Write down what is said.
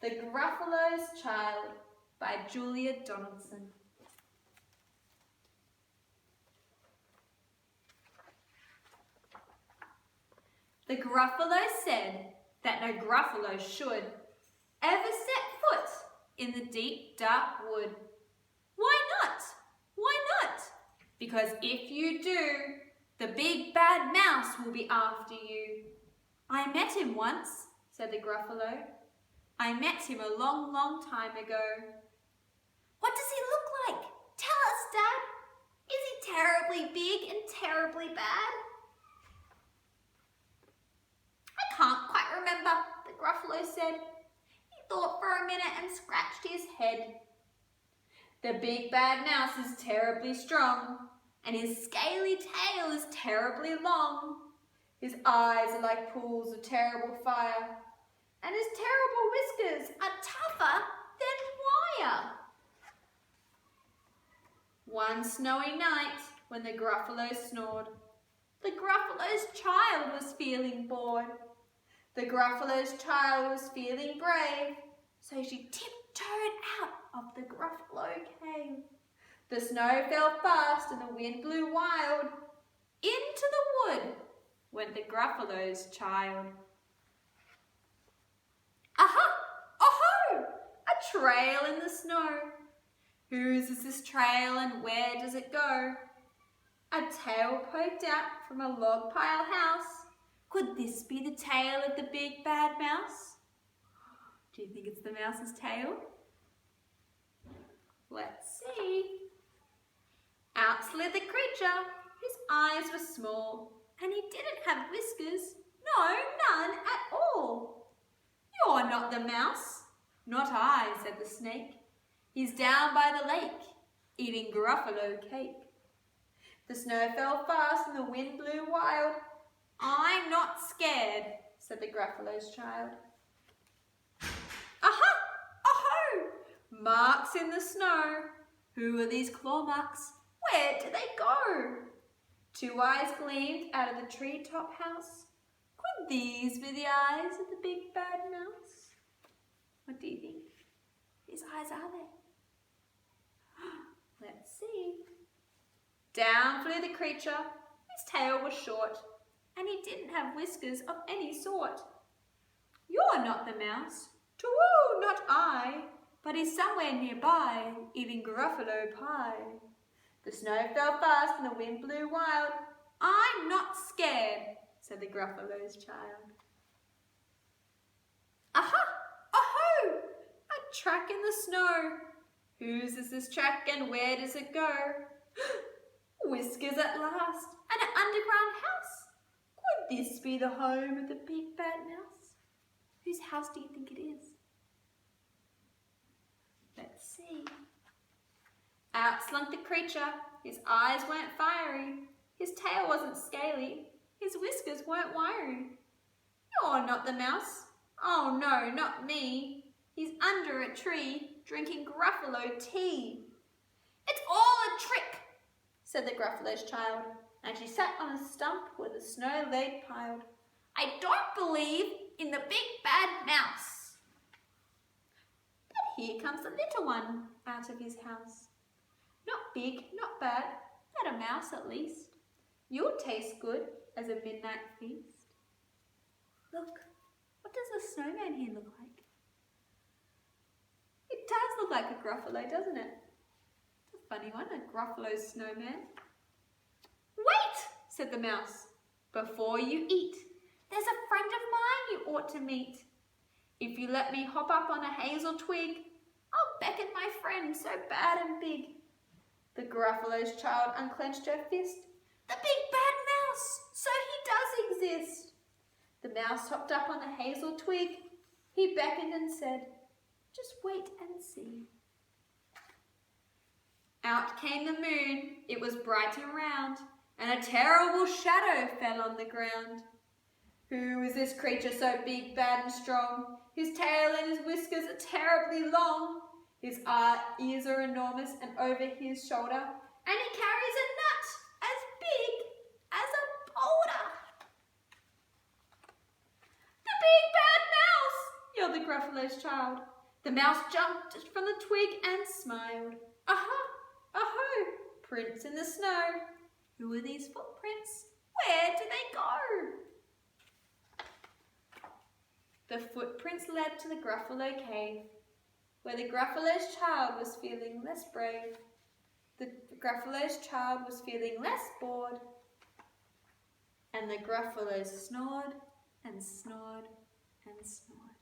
The Gruffalos Child by Julia Donaldson. The Gruffalos said that no Gruffalo should ever set foot in the deep, dark wood. Why not? Why not? Because if you do, the big bad mouse will be after you. I met him once, said the Gruffalo. I met him a long, long time ago. What does he look like? Tell us, Dad. Is he terribly big and terribly bad? I can't quite remember, the Gruffalo said. He thought for a minute and scratched his head. The big bad mouse is terribly strong, and his scaly tail is terribly long. His eyes are like pools of terrible fire, and his terrible whiskers are tougher than wire. One snowy night, when the Gruffalo snored, the Gruffalo's child was feeling bored. The Gruffalo's child was feeling brave, so she tiptoed out of the Gruffalo cave. The snow fell fast and the wind blew wild. Into the wood went the Gruffalo's child. Aha! Oh-ho! A trail in the snow. Whose is this trail and where does it go? A tail poked out from a log pile house. Could this be the tail of the big bad mouse? Do you think it's the mouse's tail? Let's see. Out slid the creature. His eyes were small and he didn't have whiskers. No, none at all. You're not the mouse. Not I, said the snake. He's down by the lake, eating Gruffalo cake. The snow fell fast and the wind blew wild. I'm not scared, said the Gruffalo's child. Aha! Oh-ho! Marks in the snow. Who are these claw marks? Where do they go? Two eyes gleamed out of the treetop house. Could these be the eyes of the big bad mouse? What do you think? Whose eyes are they? Let's see. Down flew the creature. His tail was short, and he didn't have whiskers of any sort. You're not the mouse. Too, not I. But he's somewhere nearby, eating Gruffalo pie. The snow fell fast and the wind blew wild. I'm not scared, said the Gruffalo's child. Aha! Oh-ho! A track in the snow. Whose is this track and where does it go? Whiskers at last, and an underground house. Could this be the home of the big bad mouse? Whose house do you think it is? Let's see. Out slunk the creature. His eyes weren't fiery. His tail wasn't scaly. His whiskers weren't wiry. You're not the mouse. Oh no, not me. He's under a tree, drinking Gruffalo tea. It's all a trick, said the Gruffalo's child, and she sat on a stump where the snow lay piled. I don't believe in the big bad mouse. But here comes the little one out of his house. Not big, not bad, not a mouse at least. You'll taste good as a midnight feast. Look, what does the snowman here look like? It does look like a Gruffalo, doesn't it? It's a funny one, a Gruffalo snowman. Wait, said the mouse, before you eat. There's a friend of mine you ought to meet. If you let me hop up on a hazel twig, I'll beckon my friend so bad and big. The Gruffalo's child unclenched her fist. The big bad mouse, so he does exist. The mouse hopped up on a hazel twig. He beckoned and said, just wait and see. Out came the moon. It was bright and round, and a terrible shadow fell on the ground. Who is this creature so big, bad and strong? His tail and his whiskers are terribly long. His ears are enormous and over his shoulder, and he carries a nut as big as a boulder. The big bad mouse, yelled the Gruffalo's child. The mouse jumped from the twig and smiled. Aha! Aho! Prints in the snow. Who are these footprints? Where do they go? The footprints led to the Gruffalo cave, where the Gruffalos Child was feeling less brave. The Gruffalos Child was feeling less bored, and the Gruffalos snored and snored and snored.